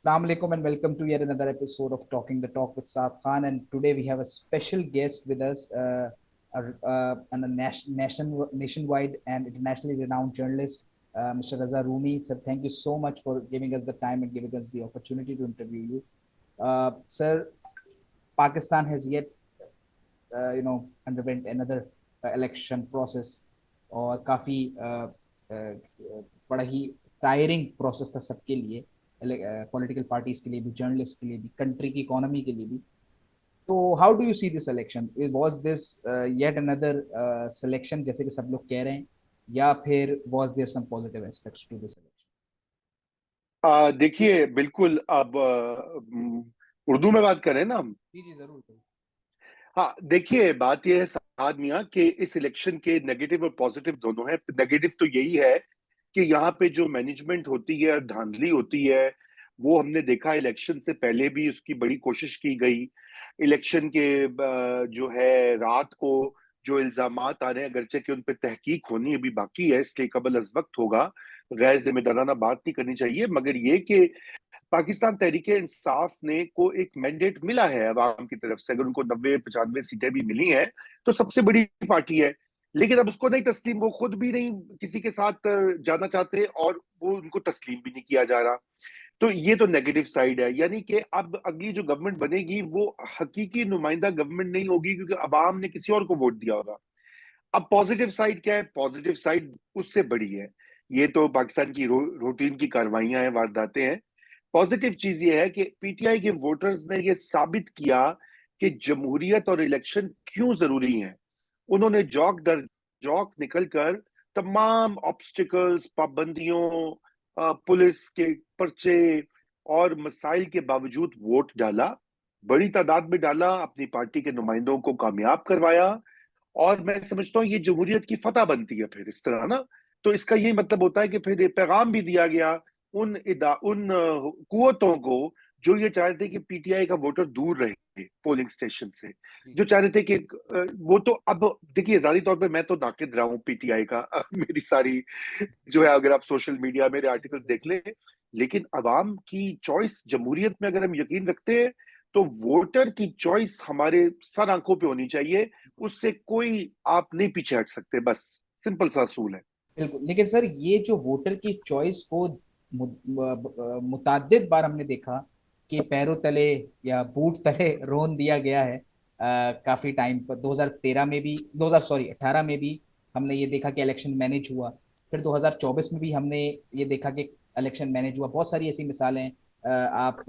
Assalamu alaikum and welcome to yet another episode of Talking the Talk with Saad Khan. And today we have a special guest with us, nationwide and internationally renowned journalist, Mr. Raza Rumi. Sir, thank you so much for giving us the time and giving us the opportunity to interview you. Sir, Pakistan has yet, underwent another election process और काफ़ी बड़ा ही tiring process था सबके लिए, political parties के लिए भी, journalist के लिए भी, कंट्री की इकोनॉमी के लिए भी. तो how do you see this election? Was this yet another selection जैसे कि सब लोग कह रहे हैं, या फिर was there some positive aspects to this election? देखिए, बिल्कुल। अब उर्दू में बात करें ना हम। जी जी, जरूर जरूर. हाँ, देखिए, बात यह है साद मियाँ कि इस इलेक्शन के नेगेटिव और पॉजिटिव दोनों हैं। नेगेटिव तो यही है कि यहाँ पे जो मैनेजमेंट होती है, धांधली होती है, वो हमने देखा। इलेक्शन से पहले भी उसकी बड़ी कोशिश की गई। इलेक्शन के जो है रात को जो इल्जामात आ रहे हैं, अगरचे कि उन पे तहकीक होनी अभी बाकी है, इसलिए कबल अज वक्त होगा। गैर जिम्मेदाराना बात नहीं करनी चाहिए, मगर ये कि पाकिस्तान तहरीक इंसाफ ने को एक मैंडेट मिला है अवाम की तरफ से। अगर उनको 90-95 सीटें भी मिली हैं तो सबसे बड़ी पार्टी है। लेकिन अब उसको नहीं तस्लीम, वो खुद भी नहीं किसी के साथ जाना चाहते और वो उनको तस्लीम भी नहीं किया जा रहा। तो ये तो नेगेटिव साइड है, यानी कि अब अगली जो गवर्नमेंट बनेगी वो हकीकी नुमाइंदा गवर्नमेंट नहीं होगी, क्योंकि अवाम ने किसी और को वोट दिया होगा। अब पॉजिटिव साइड क्या है? पॉजिटिव साइड उससे बड़ी है। ये तो पाकिस्तान की रूटीन की कार्रवाइयां हैं, वारदातें हैं। पॉजिटिव चीज ये है कि पीटीआई के वोटर्स ने ये साबित किया कि जमहूरियत और इलेक्शन क्यों जरूरी हैं। उन्होंने जौक दर जौक निकलकर तमाम ऑब्स्टिकल्स, पाबंदियों, पुलिस के पर्चे और मसाइल के बावजूद वोट डाला। बड़ी तादाद में डाला, अपनी पार्टी के नुमाइंदों को कामयाब करवाया। और मैं समझता हूँ ये जमहूरियत की फतह बनती है फिर इस तरह ना। तो इसका यही मतलब होता है कि फिर ये पैगाम भी दिया गया उन कुव्वतों को जो ये चाह रहे थे कि पीटीआई का वोटर दूर रहे पोलिंग स्टेशन से। जी जो चाह रहे थे कि वो तो अब देखिए, जारी तौर पे मैं तो नाकिद रहा हूँ पीटीआई का। मेरी सारी जो है, अगर आप सोशल मीडिया मेरे आर्टिकल्स देख लें, लेकिन अवाम की चॉइस जमहूरियत में अगर हम यकीन रखते हैं तो वोटर की चॉइस हमारे सर आंखों पे होनी चाहिए। उससे कोई आप नहीं पीछे हट सकते, बस सिंपल सा असूल है। बिल्कुल. लेकिन सर, ये जो वोटर की चॉइस को मुतादिद बार हमने देखा कि पैरों तले या बूट तले रोन दिया गया है. काफी टाइम पर 2013 में भी, 2000 सॉरी 18 में भी हमने ये देखा कि इलेक्शन मैनेज हुआ. फिर 2024 में भी हमने ये देखा कि इलेक्शन मैनेज हुआ. बहुत सारी ऐसी मिसालें हैं. आप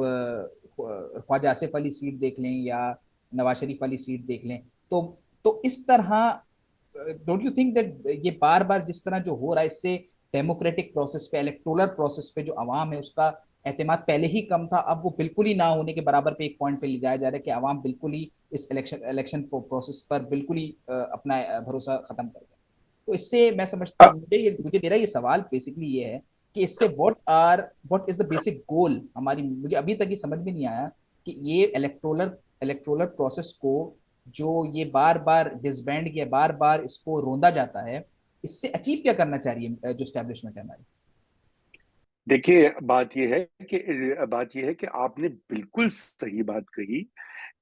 ख्वाजा आसिफ अली सीट देख लें या नवाज शरीफ वाली सीट देख लें. तो इस तरह डोंट यू थिंक दैट ये बार बार जिस तरह जो हो रहा है, इससे डेमोक्रेटिक प्रोसेस पे, इलेक्टोरल प्रोसेस पे जो अवाम है उसका एतमाद पहले ही कम था, अब वो बिल्कुल ही ना होने के बराबर पे एक पॉइंट पे ले जाया जा रहा है कि अवाम बिल्कुल ही इस इलेक्शन प्रोसेस पर बिल्कुल ही अपना भरोसा खत्म कर गया. तो इससे मैं समझता हूँ, मुझे मेरा ये सवाल बेसिकली ये है कि इससे what is the basic goal हमारी. मुझे अभी तक ये समझ में नहीं आया कि ये इलेक्टोरल इलेक्टोरल प्रोसेस को जो ये बार बार डिसबैंड किया, बार बार इसको रोंदा जाता है, इससे अचीव क्या करना चाह रही है जो स्टैब्लिशमेंट है हमारी? देखिए, बात यह है कि आपने बिल्कुल सही बात कही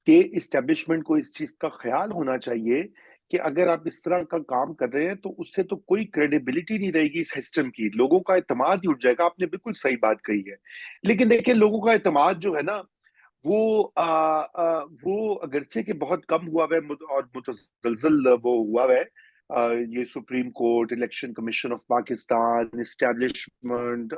कि इस्टेब्लिशमेंट को इस चीज का ख्याल होना चाहिए कि अगर आप इस तरह का काम कर रहे हैं तो उससे तो कोई क्रेडिबिलिटी नहीं रहेगी इस सिस्टम की। लोगों का एतमाद ही उठ जाएगा। आपने बिल्कुल सही बात कही है। लेकिन देखिए, लोगों का एतमाद जो है ना, वो अगरचे कि बहुत कम हुआ है और मुतजलजल वो हुआ है। ये supreme court, election commission of Pakistan, establishment,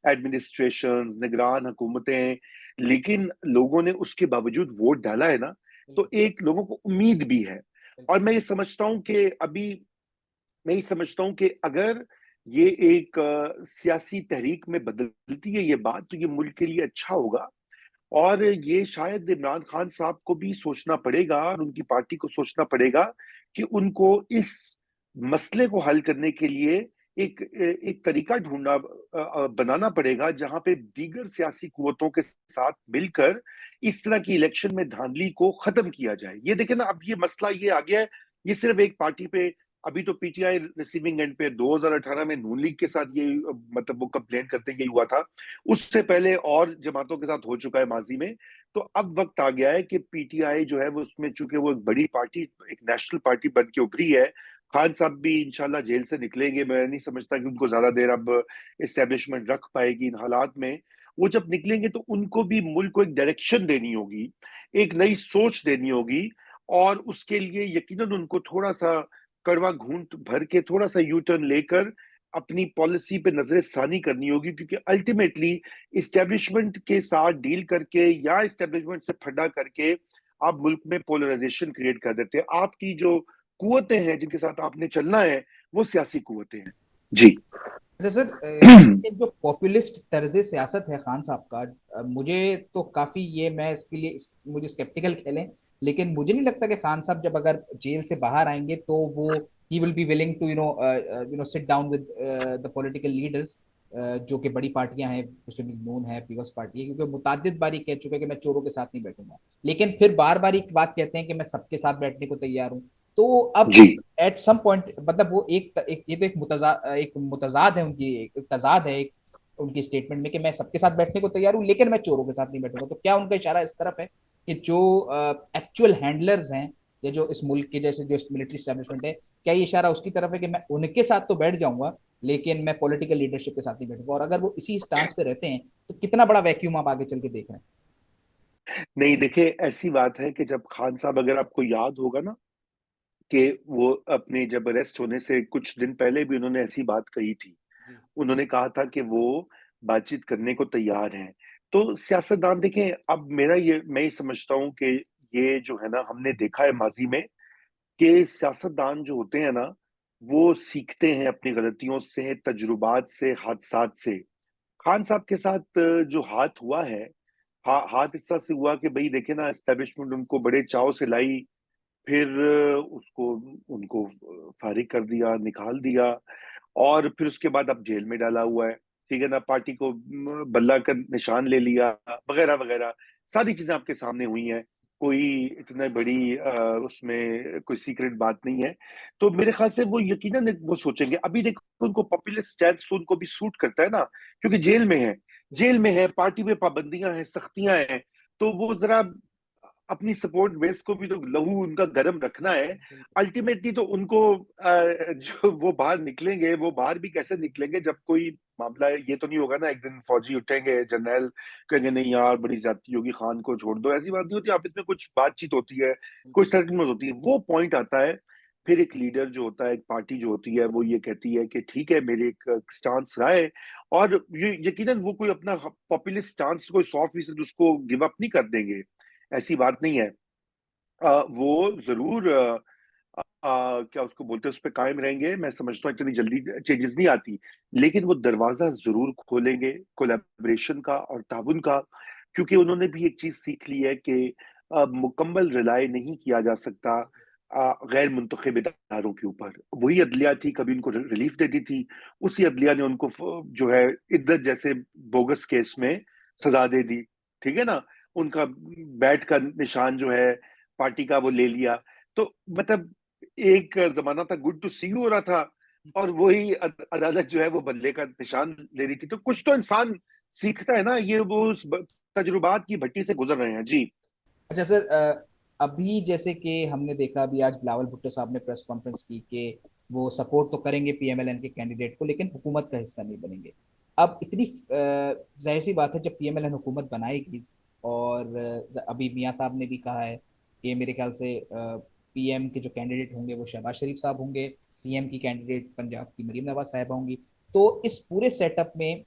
administration, निगरान हुकूमतें, लेकिन लोगों ने उसके बावजूद वोट डाला है ना। तो बिल्कुल एक लोगों को उम्मीद भी है। और बिल्कुल. मैं ये समझता हूं कि अगर ये एक सियासी तहरीक में बदलती है ये बात, तो ये मुल्क के लिए अच्छा होगा। और ये शायद इमरान खान साहब को भी सोचना पड़ेगा और उनकी पार्टी को सोचना पड़ेगा कि उनको इस मसले को हल करने के लिए एक एक तरीका बनाना पड़ेगा, जहां पे दीगर सियासी कुव्वतों के साथ मिलकर इस तरह की इलेक्शन में धांधली को खत्म किया जाए। ये देखें ना, अब ये मसला ये आ गया है, ये सिर्फ एक पार्टी पे अभी तो पीटीआई रिसीविंग एंड पे 2018 में नून लीग के साथ ये मतलब वो कंप्लेन करते ये हुआ था। उससे पहले और जमातों के साथ हो चुका है माजी में। तो अब वक्त आ गया है कि पीटीआई जो है वो उसमें, चूंकि वो एक बड़ी पार्टी, एक नेशनल पार्टी बन के उभरी है। खान साहब भी इंशाल्लाह जेल से निकलेंगे, मैं नहीं समझता कि उनको ज्यादा देर अब एस्टेब्लिशमेंट रख पाएगी इन हालात में। वो जब निकलेंगे तो उनको भी मुल्क को एक डायरेक्शन देनी होगी, एक नई सोच देनी होगी। और उसके लिए यकीनन उनको थोड़ा सा कड़वा घूंट भर के, थोड़ा सा यू टर्न लेकर अपनी पॉलिसी पे नजर सानी करनी होगी, क्योंकि अल्टीमेटली इस्टेब्लिशमेंट के साथ डील करके या इस्टेब्लिशमेंट से फंडा करके आप मुल्क में पोलराइजेशन क्रिएट कर देते हैं। आपकी जो कुवतें हैं जिनके साथ आपने चलना है वो सियासी कुवतें हैं। जी। अच्छा सर, ये जो पॉपुलिस्ट तर्ज सियासत है खान साहब का, मुझे तो काफी ये, मैं इसके लिए मुझे स्केप्टिकल खेलें, लेकिन मुझे नहीं लगता कि खान साहब जब अगर जेल से बाहर आएंगे तो वो ही will be willing to sit down with the political leaders, जो कि बड़ी पार्टियां हैं, मुस्लिम लीग नून है, पीपल्स पार्टी है, क्योंकि मुतादिद बारी कह चुके हैं कि मैं चोरों के साथ नहीं बैठूंगा, लेकिन फिर बार बार एक बात कहते हैं कि मैं सबके साथ बैठने को तैयार हूँ। तो अब जी। एट सम पॉइंट, मतलब वो ये तो एक मुतजाद है, उनकी एक तजाद है एक उनकी स्टेटमेंट में कि मैं सबके साथ बैठने को तैयार हूँ लेकिन मैं चोरों के साथ नहीं बैठूंगा। तो क्या उनका इशारा इस तरफ है कि जो एक्चुअल हैंडलर्स हैं, या जो इस मुल्क के जैसे जो मिलिट्री स्टैब्लिशमेंट है, क्या ये इशारा उसकी तरफ है कि मैं उनके साथ तो बैठ जाऊंगा लेकिन मैं पॉलिटिकल लीडरशिप के साथ नहीं बैठूंगा? और अगर वो इसी स्टांस पे रहते हैं तो कितना बड़ा वैक्यूम आप आगे चल के देख रहे हैं? नहीं, देखिए ऐसी बात है कि जब खान साहब, अगर आपको याद होगा ना, कि वो अपने जब अरेस्ट होने से कुछ दिन पहले भी उन्होंने ऐसी बात कही थी। जी। उन्होंने कहा था कि वो बातचीत करने को तैयार हैं। तो सियासतदान देखें, अब मेरा मैं ये समझता हूँ कि ये जो है ना, हमने देखा है माजी में कि सियासतदान जो होते हैं ना, वो सीखते हैं अपनी गलतियों से, तजुर्बात से, हादसात से। खान साहब के साथ जो हाथ हुआ है, हाथ इस तरह से हुआ कि भाई देखे ना, एस्टेब्लिशमेंट उनको बड़े चाव से लाई, फिर उसको उनको फारिग कर दिया, निकाल दिया, और फिर उसके बाद अब जेल में डाला हुआ है। ठीक है ना, पार्टी को बल्ला का निशान ले लिया, वगैरह वगैरह। सारी चीजें आपके सामने हुई हैं। कोई इतने बड़ी उसमें कोई सीक्रेट बात नहीं है। तो मेरे ख्याल से वो यकीनन वो सोचेंगे। अभी देखो, उनको पॉपुलर स्टैंस तो उनको भी सूट करता है ना, क्योंकि जेल में है। जेल में है, पार्टी में पाबंदियां हैं, सख्तियां हैं। तो वो जरा अपनी सपोर्ट बेस को भी तो लहू उनका गर्म रखना है। बिल्कुल। अल्टीमेटली तो उनको जो वो बाहर निकलेंगे, वो बाहर भी कैसे निकलेंगे जब कोई मामला है। ये तो नहीं होगा ना एक दिन फौजी उठेंगे, जनरल कहेंगे नहीं यार बड़ी ज्यादती होगी, खान को छोड़ दो। ऐसी बात नहीं होती, आपस में कुछ बातचीत होती है, कोई सेटलमेंट होती है, वो पॉइंट आता है। फिर एक लीडर जो होता है, एक पार्टी जो होती है, वो ये कहती है कि ठीक है, मेरे एक स्टांस रहा है। और ये यकीनन वो कोई अपना पॉपुलिस्ट स्टांस कोई 100% उसको गिव अप नहीं कर देंगे, ऐसी बात नहीं है। वो जरूर क्या उसको बोलते हैं, उस पर कायम रहेंगे। मैं समझता हूँ इतनी जल्दी चेंजेस नहीं आती, लेकिन वो दरवाजा जरूर खोलेंगे कोलैबोरेशन का और ताउन का। क्योंकि उन्होंने भी एक चीज सीख ली है कि मुकम्मल रिलाय नहीं किया जा सकता गैर मुंतखब इदारों के ऊपर। वही अदलिया थी, कभी उनको रिलीफ दे दी थी, उसी अदलिया ने उनको जो है इद्दत जैसे बोगस केस में सजा दे दी। ठीक है ना, उनका बैट का निशान जो है पार्टी का वो ले लिया। तो मतलब एक जमाना था गुड टू सी यू हो रहा था, और वही अदालत जो है वो बल्ले का निशान ले रही थी। तो कुछ तो इंसान सीखता है ना, ये वो उस तजुर्बात की भट्टी से गुजर रहे हैं। जी। अच्छा सर, अभी जैसे कि हमने देखा, अभी आज बिलावल भुट्टो साहब ने प्रेस कॉन्फ्रेंस की कि वो सपोर्ट तो करेंगे पीएमएलएन के कैंडिडेट को लेकिन हुकूमत का हिस्सा नहीं बनेंगे। अब इतनी जाहिर सी बात है, जब पीएमएलएन हुकूमत बनाएगी, और अभी मियाँ साहब ने भी कहा है कि मेरे ख्याल से पीएम के जो कैंडिडेट होंगे वो शहबाज शरीफ साहब होंगे, सीएम की कैंडिडेट पंजाब की मरीम नवाज साहबा होंगी। तो इस पूरे सेटअप में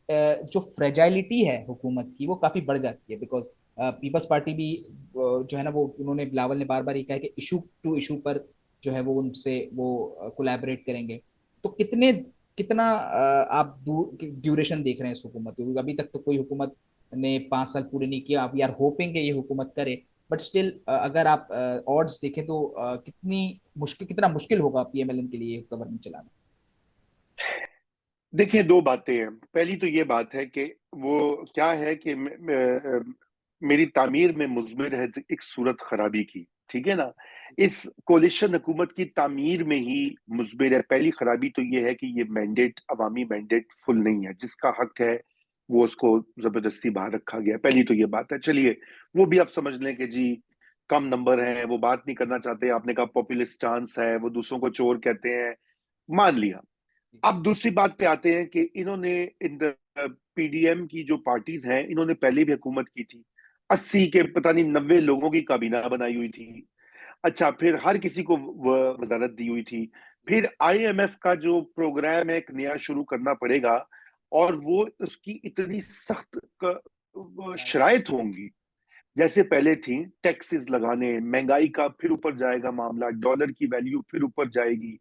जो फ्रेजाइलिटी है हुकूमत की वो काफी बढ़ जाती है, बिकॉज पीपल्स पार्टी भी जो है ना, वो उन्होंने, बिलावल ने बार बार ये कहा कि इशू टू इशू पर जो है वो उनसे वो कोलैबोरेट करेंगे। तो कितना आप ड्यूरेशन देख रहे हैं इस हुकूमत की? क्योंकि अभी तक तो कोई हुकूमत ने 5 साल पूरे नहीं किया। आप यार होपिंग ये हुकूमत करे, बट स्टिल अगर आप ऑड्स देखें तो कितना मुश्किल होगा पीएमएलएन के लिए गवर्नमेंट चलाना? देखिए, दो बातें हैं। पहली तो ये बात है कि वो क्या है कि मेरी तामीर में मुजमिर है एक सूरत खराबी की। ठीक है ना। इस कोलिशन हुकूमत की तामीर में ही मुस्बिर है। पहली खराबी तो ये है कि ये मैंडेट, अवामी मैंडेट फुल नहीं है। जिसका हक है वो उसको जबरदस्ती बाहर रखा गया। पहली तो ये बात है। चलिए वो भी आप समझ लें कि जी कम नंबर है, वो बात नहीं करना चाहते। आपने कहा पॉपुलिस्ट स्टांस है, वो दूसरों को चोर कहते हैं, मान लिया। अब दूसरी बात पे आते हैं कि इन्होंने इन पीडीएम की जो पार्टीज हैं, इन्होंने पहले भी हुकूमत की थी। 80 के पता नहीं 90 लोगों की काबीना बनाई हुई थी। अच्छा, फिर हर किसी को वजारत दी हुई थी। फिर आईएमएफ का जो प्रोग्राम है एक नया शुरू करना पड़ेगा, और वो उसकी इतनी सख्त शराइत होंगी जैसे पहले थी। टैक्सेस लगाने, महंगाई का फिर ऊपर जाएगा मामला, डॉलर की वैल्यू फिर ऊपर जाएगी।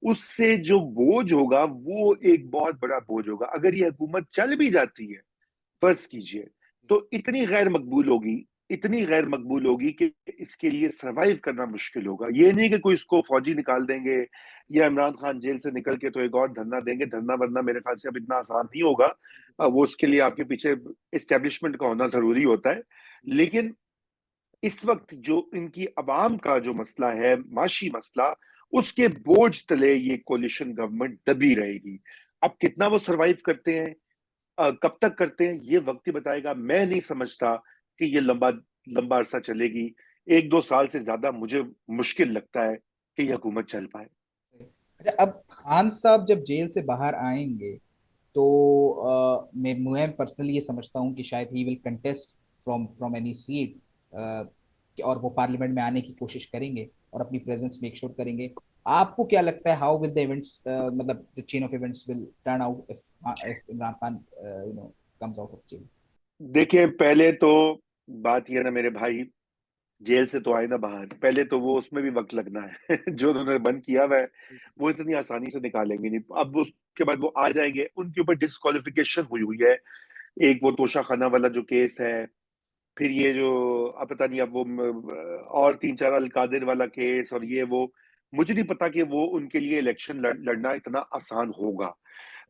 उससे जो बोझ होगा वो एक बहुत बड़ा बोझ होगा। अगर ये हुकूमत चल भी जाती है, फर्ज कीजिए, तो इतनी गैर मकबूल होगी, इतनी गैर मकबूल होगी कि इसके लिए सरवाइव करना मुश्किल होगा। ये नहीं कि कोई इसको फौजी निकाल देंगे या इमरान खान जेल से निकल के तो एक और धरना देंगे। धरना वरना मेरे ख्याल से अब इतना आसान नहीं होगा। वो उसके लिए आपके पीछे एस्टेब्लिशमेंट का होना जरूरी होता है। लेकिन इस वक्त जो इनकी अवाम का जो मसला है, माशी मसला, उसके बोझ तले ये कोलिशन गवर्नमेंट दबी रहेगी। अब कितना वो सरवाइव करते हैं, कब तक करते हैं, ये वक्त ही बताएगा। मैं नहीं समझता कि ये लंबा लंबा अरसा चलेगी। 1-2 साल से ज्यादा मुझे मुश्किल लगता है कि यह हुकूमत चल पाए। अच्छा, अब खान साहब जब जेल से बाहर आएंगे तो मैं पर्सनली ये समझता हूँ कि शायद he will contest from from any seat, और वो पार्लियामेंट में आने की कोशिश करेंगे और अपनी प्रेजेंस मेक श्योर करेंगे। आपको क्या लगता है, हाउ विल द इवेंट्स, मतलब the chain of events will turn out if Imran Khan comes out of jail? देखिए पहले तो बात यह ना मेरे भाई, जेल से तो आए ना बाहर, पहले तो वो उसमें भी वक्त लगना है। जो उन्होंने बंद किया हुआ है वो इतनी आसानी से निकालेंगे नहीं। अब उसके बाद वो आ जाएंगे, उनके ऊपर डिस्क्वालिफिकेशन हुई हुई है। एक वो तोशा खाना वाला जो केस है, फिर ये जो अब पता नहीं, अब वो और 3-4 अलकादिर वाला केस, और ये वो, मुझे नहीं पता कि वो उनके लिए इलेक्शन लड़ना इतना आसान होगा।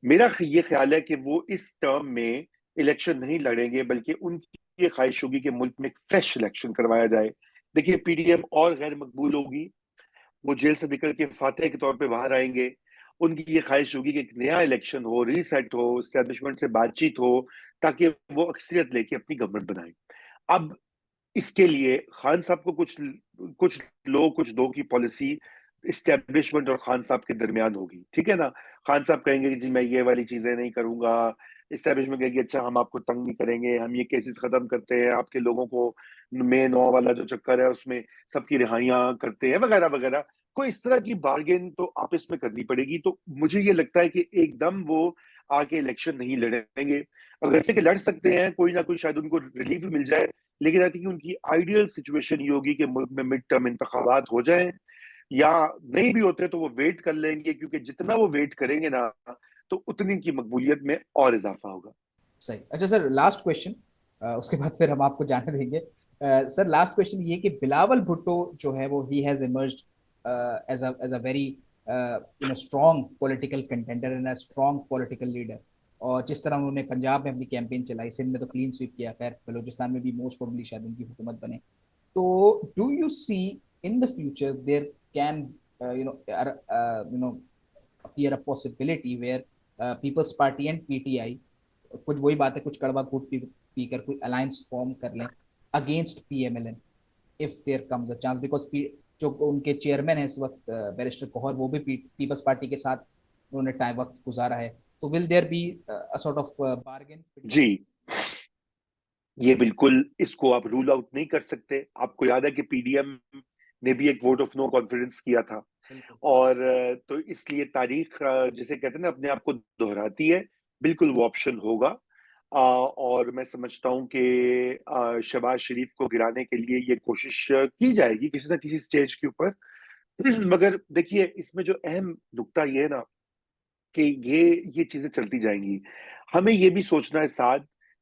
मेरा ये ख्याल है कि वो इस टर्म में इलेक्शन नहीं लड़ेंगे, बल्कि उनकी ये ख्वाहिश होगी कि मुल्क में एक फ्रेश इलेक्शन करवाया जाए। देखिए पीडीएम और गैर मकबूल होगी, वो जेल से निकल के फातेह के तौर पे बाहर आएंगे। उनकी ये ख्वाहिश होगी कि एक नया इलेक्शन हो, रीसेट हो, स्टैब्लिशमेंट से बातचीत हो, ताकि वो अक्सरियत लेके अपनी गवर्नमेंट बनाए। अब इसके लिए खान साहब को कुछ कुछ लोग, कुछ दो की पॉलिसी इस्टेब्लिशमेंट और खान साहब के दरमियान होगी, ठीक है ना। खान साहब कहेंगे कि जी मैं ये वाली चीजें नहीं करूंगा। इस्टेब्लिशमेंट कहेगी अच्छा हम आपको तंग नहीं करेंगे, हम ये केसेस खत्म करते हैं, आपके लोगों को मेन नौ वाला जो चक्कर है उसमें सबकी रिहाइयां करते हैं, वगैरह वगैरह। कोई इस तरह की बार्गेन तो आपस में करनी पड़ेगी। तो मुझे ये लगता है कि एकदम वो आके इलेक्शन नहीं लड़ेंगे। अगर कि लड़ सकते हैं, कोई ना कोई शायद उनको रिलीफ मिल जाए। लेकिन आई थिंक उनकी आइडियल सिचुएशन ये होगी कि मुल्क में मिड टर्म इंतखाबात हो जाएं, या नहीं भी होते तो वो वेट कर लेंगे, क्योंकि जितना वो वेट करेंगे ना, तो उतनी की मकबूलियत में और इजाफा होगा। सही। अच्छा सर, लास्ट क्वेश्चन, उसके बाद फिर हम आपको जाने देंगे। सर लास्ट क्वेश्चन ये कि बिलावल भुट्टो जो है वो ही has emerged as a very strong political contender and a strong political leader. और जिस तरह उन्होंने पंजाब में अपनी कैंपेन चलाई, सिंध में तो क्लीन स्वीप किया, खैर बलूचिस्तान में भी मोस्ट प्रोबेबली शायद उनकी हुकूमत बने। तो do you see in the future there can appear a possibility where peoples party and PTI, कुछ वही बात है, कुछ कड़वा कूट पीकर कोई अलायंस फॉर्म कर लें against PMLN, if there comes a chance, because जो उनके चेयरमैन है इस वक्त बैरिस्टर कोहर, वो भी पीपल्स पार्टी के साथ उन्होंने टाइम वक्त गुजारा है। तो will there be a sort of bargain between? जी, ये बिल्कुल, इसको आप रूल आउट नहीं कर सकते। आपको याद है कि पीडीएम ने भी एक वोट ऑफ नो कॉन्फिडेंस किया था। बिल्कुल। और तो इसलिए तारीख जिसे कहते हैं ना अपने आप को दोहराती है। बिल्कुल वो ऑप्शन होगा। और मैं समझता हूं कि शहबाज शरीफ को गिराने के लिए ये कोशिश की जाएगी किसी ना किसी स्टेज के ऊपर। मगर देखिए इसमें जो अहम नुक्ता ये है ना कि ये चीजें चलती जाएंगी। हमें ये भी सोचना है साथ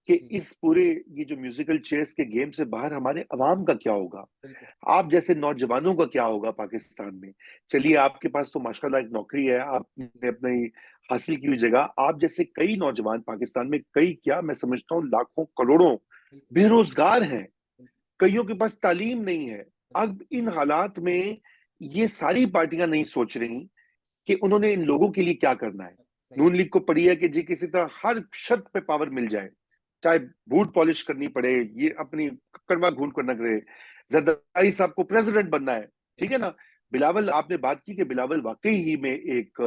कि जी। इस पूरे ये जो म्यूजिकल चेयर्स के गेम से बाहर हमारे अवाम का क्या होगा, बिल्कुल। आप जैसे नौजवानों का क्या होगा पाकिस्तान में। चलिए आपके पास तो माशाल्लाह एक नौकरी है, आपने अपनी हासिल की हुई जगह। आप जैसे कई नौजवान पाकिस्तान में, कई क्या मैं समझता हूँ लाखों करोड़ों बिल्कुल। बेरोजगार हैं। बिल्कुल। कईयों के पास तालीम नहीं है। अब इन हालात में ये सारी पार्टियां नहीं सोच रही कि उन्होंने इन लोगों के लिए क्या करना है। सही नून बात। लीग को पड़ी है कि जी किसी तरह हर शर्त पे पावर मिल जाए, चाहे बूट पॉलिश करनी पड़े, ये अपनी कड़वा घूंट करना करे, जरदारी साहब को प्रेसिडेंट बनना है। ठीक है बिल्कुल। ना। बिलावल, आपने बात की कि बिलावल वाकई ही में एक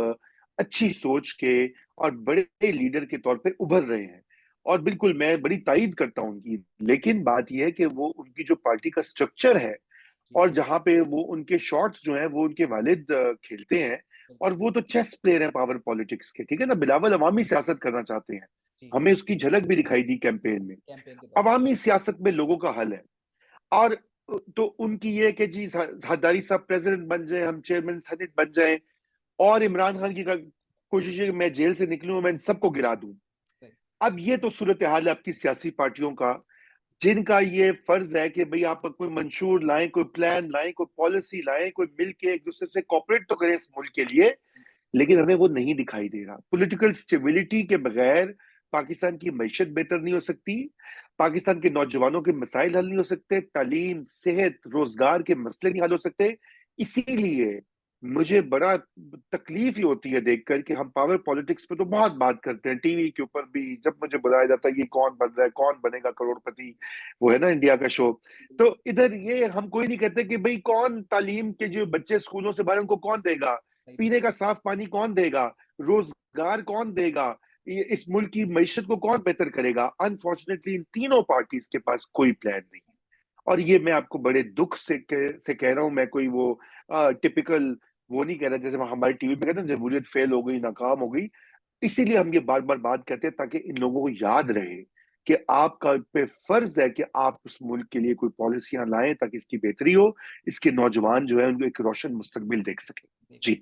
अच्छी सोच के और बड़े लीडर के तौर पे उभर रहे हैं, और बिल्कुल मैं बड़ी तारीफ करता हूं उनकी। लेकिन बात यह है कि वो उनकी जो पार्टी का स्ट्रक्चर है, जी और जी। जहां पे वो उनके शॉट्स जो हैं वो उनके वालिद खेलते हैं, बिल्कुल। और वो तो चेस प्लेयर है पावर पॉलिटिक्स के। ठीक है ना। बिलावल अवामी सियासत करना चाहते हैं, जी जी। हमें उसकी झलक भी दिखाई दी कैंपेन में। कैंपेन के दौरान। अवामी सियासत में लोगों का हल है। और तो उनकी ये है कि जी जरदारी साहब प्रेसिडेंट बन जाए, हम चेयरमैन सेनेट बन जाए, और इमरान खान की कोशिश है कि मैं जेल से निकलूं, मैं इन सबको गिरा दूं। सही। अब ये तो सूरत हाल है आपकी सियासी पार्टियों का, जिनका ये फर्ज है कि भाई आप कोई मंशूर लाएं, कोई प्लान लाएं, कोई पॉलिसी लाएं, कोई मिलके एक दूसरे से कॉपरेट तो करें इस मुल्क के लिए। लेकिन हमें वो नहीं दिखाई दे रहा। पॉलिटिकल स्टेबिलिटी के बगैर पाकिस्तान की मैशत बेहतर नहीं हो सकती, पाकिस्तान के नौजवानों के मसाइल हल नहीं हो सकते, तालीम, सेहत, रोजगार के मसले नहीं हल हो सकते। इसीलिए मुझे बड़ा तकलीफ ही होती है देखकर कि हम पावर पॉलिटिक्स पे तो बहुत बात करते हैं टीवी के ऊपर भी, जब मुझे बुलाया जाता है ये कौन बन रहा है, कौन बनेगा करोड़पति, वो है ना इंडिया का शो। तो इधर ये हम कोई नहीं कहते कि भाई कौन तालीम के जो बच्चे स्कूलों से बाहर उनको कौन देगा, सही बात। पीने का साफ पानी कौन देगा, रोजगार कौन देगा, ये इस मुल्क की मैशत को कौन बेहतर करेगा। अनफॉर्चुनेटली इन तीनों पार्टीज के पास कोई प्लान नहीं है। और ये मैं आपको बड़े दुख से कह रहा हूं। मैं कोई वो टिपिकल वो नहीं कह रहा जैसे हमारे टीवी पे कहते हैं जमहूरियत फेल हो गई, नाकाम हो गई। इसीलिए हम ये बार बार बात करते हैं ताकि इन लोगों को याद रहे कि आपका पे फर्ज है कि आप उस मुल्क के लिए कोई पॉलिसियां लाएं ताकि इसकी बेहतरी हो, इसके नौजवान जो है उनको एक रोशन मुस्तकबिल देख सके। जी।